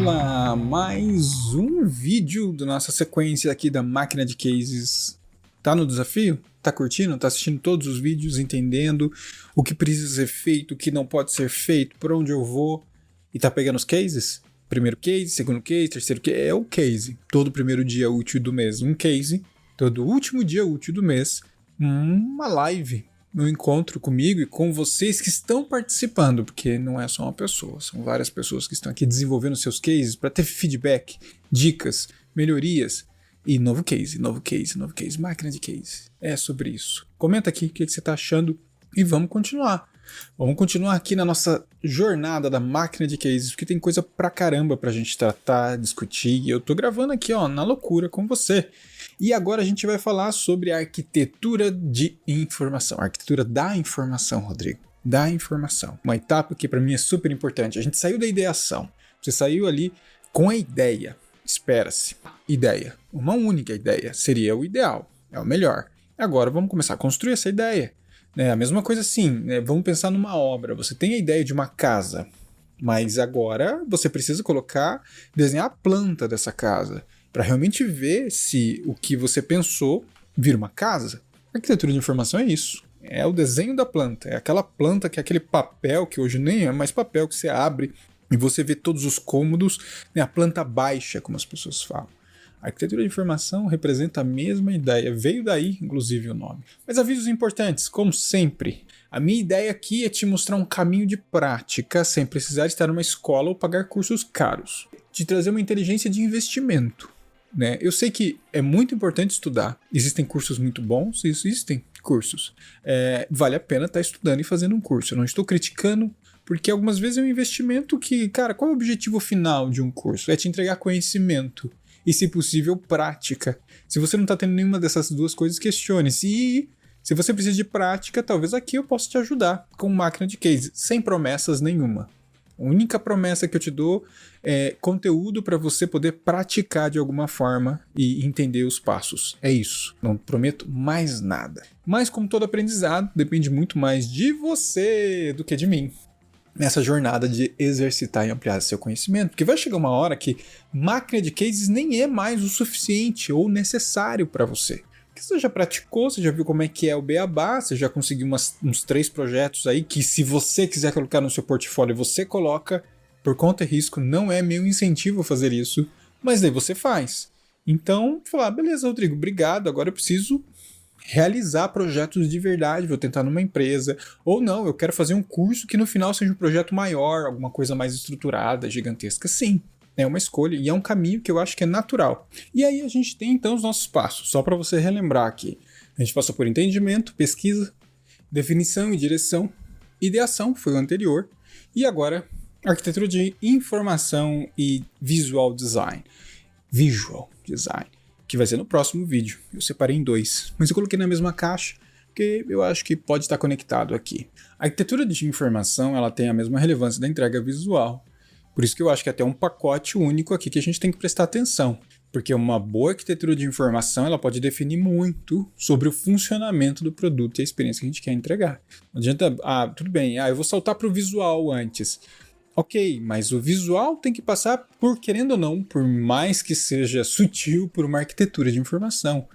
Olá, mais um vídeo da nossa sequência aqui da máquina de cases. Tá no desafio? Tá curtindo? Tá assistindo todos os vídeos, entendendo o que precisa ser feito, o que não pode ser feito, por onde eu vou? E tá pegando os cases? Primeiro case, segundo case, terceiro case, é o case. Todo primeiro dia útil do mês, um case. Todo último dia útil do mês, uma live. Um encontro comigo e com vocês que estão participando, porque não é só uma pessoa, são várias pessoas que estão aqui desenvolvendo seus cases para ter feedback, dicas, melhorias e novo case, máquina de case. É sobre isso. Comenta aqui o que você está achando e vamos continuar. Vamos continuar aqui na nossa jornada da máquina de cases, porque tem coisa pra caramba pra gente tratar, discutir, e eu tô gravando aqui, ó, na loucura com você. E agora a gente vai falar sobre a arquitetura de informação, a arquitetura da informação, Rodrigo, da informação. Uma etapa que pra mim é super importante. A gente saiu da ideação, você saiu ali com a ideia, espera-se, ideia, uma única ideia, seria o ideal, é o melhor. Agora vamos começar a construir essa ideia. A mesma coisa assim, né? Vamos pensar numa obra, você tem a ideia de uma casa, mas agora você precisa desenhar a planta dessa casa, para realmente ver se o que você pensou vira uma casa. A arquitetura de informação é isso, é o desenho da planta, é aquela planta que é aquele papel, que hoje nem é mais papel, que você abre e você vê todos os cômodos, né? A planta baixa, como as pessoas falam. A arquitetura de informação representa a mesma ideia, veio daí, inclusive, o nome. Mas avisos importantes, como sempre. A minha ideia aqui é te mostrar um caminho de prática, sem precisar estar numa escola ou pagar cursos caros. Te trazer uma inteligência de investimento, né? Eu sei que é muito importante estudar, existem cursos muito bons, existem cursos. Vale a pena estar estudando e fazendo um curso. Eu não estou criticando, porque algumas vezes é um investimento que, cara, qual é o objetivo final de um curso? É te entregar conhecimento. E, se possível, prática. Se você não está tendo nenhuma dessas duas coisas, questione-se. E se você precisa de prática, talvez aqui eu possa te ajudar com máquina de case, sem promessas nenhuma. A única promessa que eu te dou é conteúdo para você poder praticar de alguma forma e entender os passos. É isso. Não prometo mais nada. Mas, como todo aprendizado, depende muito mais de você do que de mim. Nessa jornada de exercitar e ampliar seu conhecimento, porque vai chegar uma hora que máquina de cases nem é mais o suficiente ou necessário para você. Porque você já praticou, você já viu como é que é o beabá, você já conseguiu uns 3 projetos aí que, se você quiser colocar no seu portfólio, você coloca por conta e risco, não é meu incentivo fazer isso, mas daí você faz. Então, falar, beleza, Rodrigo, obrigado, agora eu preciso realizar projetos de verdade, vou tentar numa empresa, ou não, eu quero fazer um curso que no final seja um projeto maior, alguma coisa mais estruturada, gigantesca. Sim, é uma escolha e é um caminho que eu acho que é natural. E aí a gente tem então os nossos passos, só para você relembrar aqui. A gente passou por entendimento, pesquisa, definição e direção, ideação, foi o anterior, e agora arquitetura de informação e visual design. Visual design, que vai ser no próximo vídeo. Eu separei em 2, mas eu coloquei na mesma caixa, porque eu acho que pode estar conectado aqui. A arquitetura de informação, ela tem a mesma relevância da entrega visual. Por isso que eu acho que é até um pacote único aqui que a gente tem que prestar atenção. Porque uma boa arquitetura de informação, ela pode definir muito sobre o funcionamento do produto e a experiência que a gente quer entregar. Não adianta, tudo bem, eu vou saltar para o visual antes. Ok, mas o visual tem que passar por, querendo ou não, por mais que seja sutil, por uma arquitetura de informação.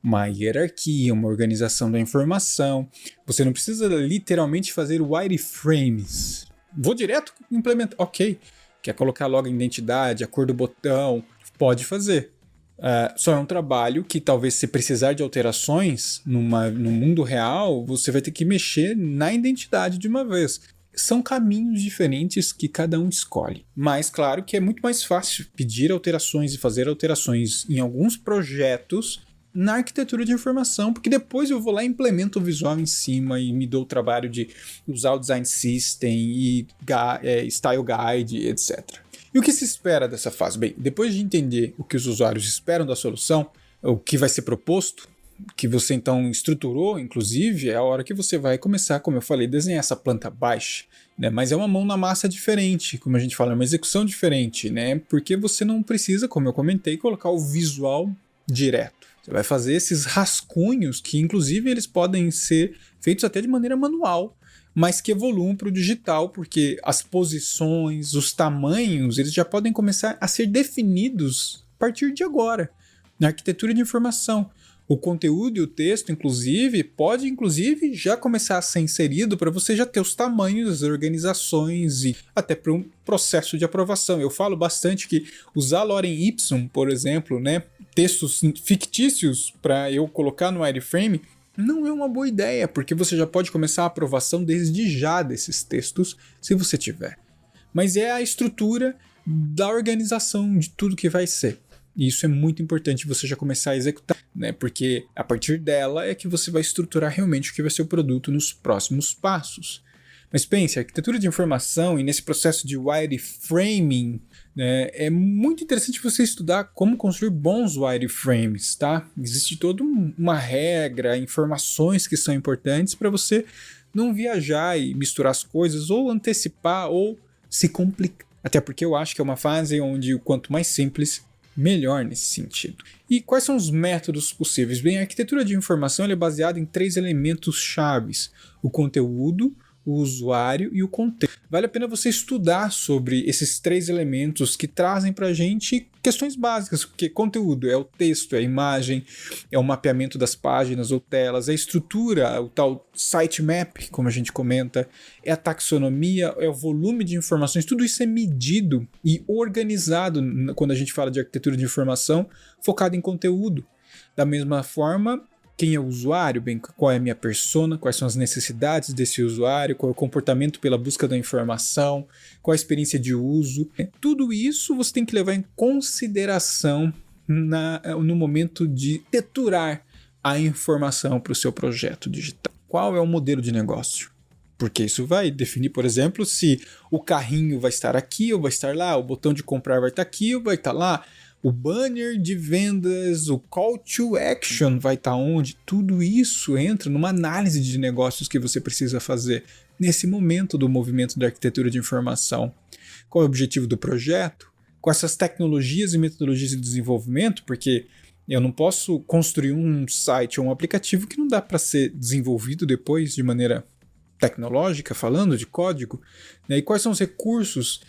Uma hierarquia, uma organização da informação. Você não precisa literalmente fazer wireframes. Vou direto implementar. Ok, quer colocar logo a identidade, a cor do botão, pode fazer. Só é um trabalho que talvez, se precisar de alterações no mundo real, você vai ter que mexer na identidade de uma vez. São caminhos diferentes que cada um escolhe. Mas, claro que é muito mais fácil pedir alterações e fazer alterações em alguns projetos na arquitetura de informação, porque depois eu vou lá e implemento o visual em cima e me dou o trabalho de usar o design system e style guide, etc. E o que se espera dessa fase? Bem, depois de entender o que os usuários esperam da solução, o que vai ser proposto, que você então estruturou, inclusive, é a hora que você vai começar, como eu falei, desenhar essa planta baixa, né? Mas é uma mão na massa diferente, como a gente fala, é uma execução diferente, né? Porque você não precisa, como eu comentei, colocar o visual direto. Você vai fazer esses rascunhos que, inclusive, eles podem ser feitos até de maneira manual, mas que evoluam para o digital, porque as posições, os tamanhos, eles já podem começar a ser definidos a partir de agora, na arquitetura de informação. O conteúdo e o texto, pode já começar a ser inserido para você já ter os tamanhos, as organizações e até para um processo de aprovação. Eu falo bastante que usar Lorem Ipsum, por exemplo, né, textos fictícios para eu colocar no wireframe, não é uma boa ideia, porque você já pode começar a aprovação desde já desses textos, se você tiver. Mas é a estrutura da organização de tudo que vai ser. E isso é muito importante você já começar a executar, né? Porque a partir dela é que você vai estruturar realmente o que vai ser o produto nos próximos passos. Mas pense, a arquitetura de informação e nesse processo de wireframing, né, é muito interessante você estudar como construir bons wireframes, tá? Existe toda uma regra, informações que são importantes para você não viajar e misturar as coisas ou antecipar ou se complicar. Até porque eu acho que é uma fase onde o quanto mais simples, melhor nesse sentido. E quais são os métodos possíveis? Bem, a arquitetura de informação é baseada em 3 elementos chaves: o conteúdo, o usuário e o contexto. Vale a pena você estudar sobre esses 3 elementos que trazem para a gente questões básicas, porque conteúdo é o texto, é a imagem, é o mapeamento das páginas ou telas, é a estrutura, o tal sitemap, como a gente comenta, é a taxonomia, é o volume de informações, tudo isso é medido e organizado quando a gente fala de arquitetura de informação focado em conteúdo. Da mesma forma, quem é o usuário? Bem, qual é a minha persona? Quais são as necessidades desse usuário? Qual é o comportamento pela busca da informação? Qual a experiência de uso? Tudo isso você tem que levar em consideração no momento de arquiteturar a informação para o seu projeto digital. Qual é o modelo de negócio? Porque isso vai definir, por exemplo, se o carrinho vai estar aqui ou vai estar lá, o botão de comprar vai estar aqui ou vai estar lá, o banner de vendas, o call to action vai estar onde? Tudo isso entra numa análise de negócios que você precisa fazer nesse momento do movimento da arquitetura de informação. Qual é o objetivo do projeto? Com essas tecnologias e metodologias de desenvolvimento, porque eu não posso construir um site ou um aplicativo que não dá para ser desenvolvido depois de maneira tecnológica, falando de código, né? E quais são os recursos,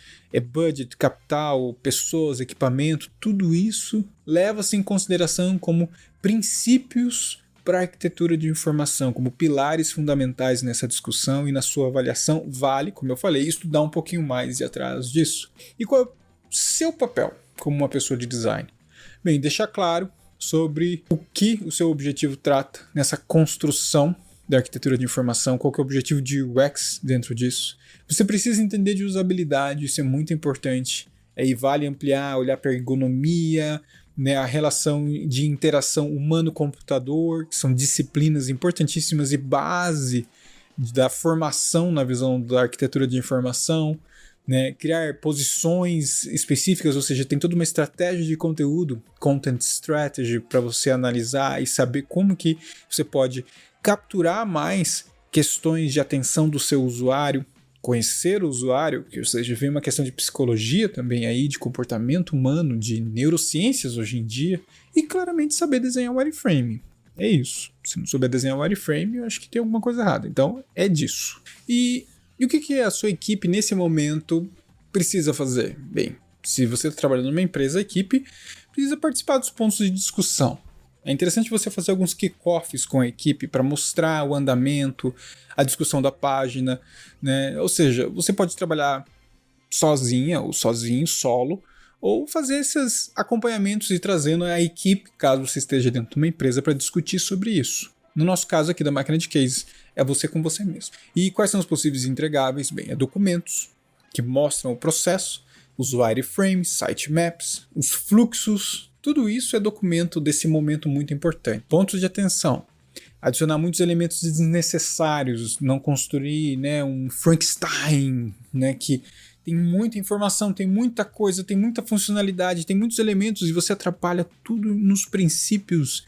budget, capital, pessoas, equipamento, tudo isso leva-se em consideração como princípios para a arquitetura de informação, como pilares fundamentais nessa discussão e na sua avaliação. Vale, como eu falei, estudar um pouquinho mais e atrás disso. E qual é o seu papel como uma pessoa de design? Bem, deixar claro sobre o que o seu objetivo trata nessa construção da arquitetura de informação, qual que é o objetivo de UX dentro disso. Você precisa entender de usabilidade, isso é muito importante. Aí vale ampliar, olhar para a ergonomia, né, a relação de interação humano-computador, que são disciplinas importantíssimas e base da formação na visão da arquitetura de informação. Né, criar posições específicas, ou seja, tem toda uma estratégia de conteúdo, content strategy, para você analisar e saber como que você pode capturar mais questões de atenção do seu usuário, conhecer o usuário, que ou seja, vem uma questão de psicologia também aí, de comportamento humano, de neurociências hoje em dia, e claramente saber desenhar o wireframe. É isso. Se não souber desenhar o wireframe, eu acho que tem alguma coisa errada. Então, é disso. E o que a sua equipe, nesse momento, precisa fazer? Bem, se você está trabalhando numa empresa, a equipe precisa participar dos pontos de discussão. É interessante você fazer alguns kickoffs com a equipe para mostrar o andamento, a discussão da página, né? Ou seja, você pode trabalhar sozinha ou sozinho, solo, ou fazer esses acompanhamentos e trazendo a equipe, caso você esteja dentro de uma empresa, para discutir sobre isso. No nosso caso aqui da máquina de case, é você com você mesmo. E quais são os possíveis entregáveis? Bem, é documentos que mostram o processo, os wireframes, sitemaps, os fluxos. Tudo isso é documento desse momento muito importante. Pontos de atenção. Adicionar muitos elementos desnecessários, não construir, né, um Frankenstein, né, que tem muita informação, tem muita coisa, tem muita funcionalidade, tem muitos elementos e você atrapalha tudo nos princípios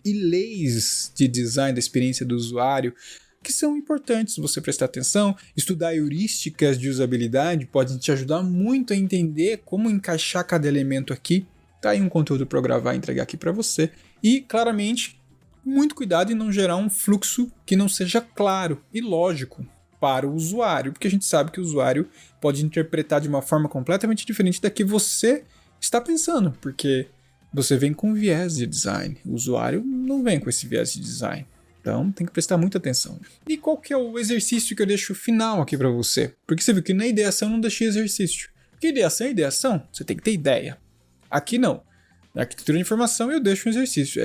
e leis de design da experiência do usuário, que são importantes você prestar atenção. Estudar heurísticas de usabilidade pode te ajudar muito a entender como encaixar cada elemento aqui. Tá aí um conteúdo para eu gravar e entregar aqui para você. E, claramente, muito cuidado em não gerar um fluxo que não seja claro e lógico. para o usuário, porque a gente sabe que o usuário pode interpretar de uma forma completamente diferente da que você está pensando, porque você vem com viés de design, o usuário não vem com esse viés de design. Então tem que prestar muita atenção. E qual que é o exercício que eu deixo final aqui para você? Porque você viu que na ideação eu não deixei exercício. Porque ideação é ideação, você tem que ter ideia. Aqui não. Na arquitetura de informação eu deixo um exercício.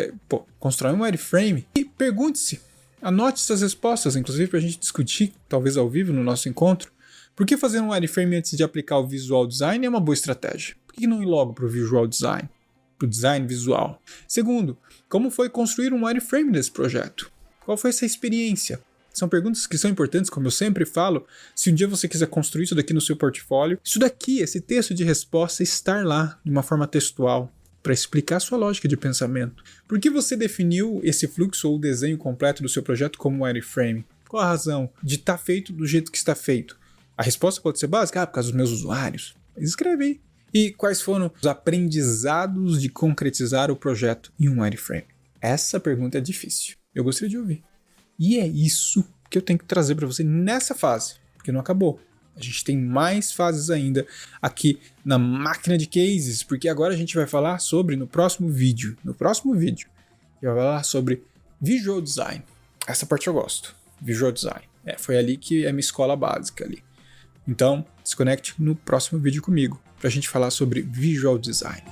Constrói um wireframe e pergunte-se. Anote essas respostas, inclusive para a gente discutir, talvez ao vivo no nosso encontro. Por que fazer um wireframe antes de aplicar o visual design é uma boa estratégia? Por que não ir logo para o visual design? Para o design visual? Segundo, como foi construir um wireframe desse projeto? Qual foi essa experiência? São perguntas que são importantes, como eu sempre falo. Se um dia você quiser construir isso daqui no seu portfólio, isso daqui, esse texto de resposta, estar lá de uma forma textual, para explicar a sua lógica de pensamento. Por que você definiu esse fluxo ou o desenho completo do seu projeto como wireframe? Qual a razão de estar feito do jeito que está feito? A resposta pode ser básica, por causa dos meus usuários. Escreve aí. E quais foram os aprendizados de concretizar o projeto em um wireframe? Essa pergunta é difícil. Eu gostaria de ouvir. E é isso que eu tenho que trazer para você nessa fase, porque não acabou. A gente tem mais fases ainda aqui na máquina de cases, porque agora a gente vai falar sobre, no próximo vídeo, eu vou falar sobre visual design. Essa parte eu gosto, visual design. Foi ali que é a minha escola básica ali. Então, se conecte no próximo vídeo comigo, pra gente falar sobre visual design.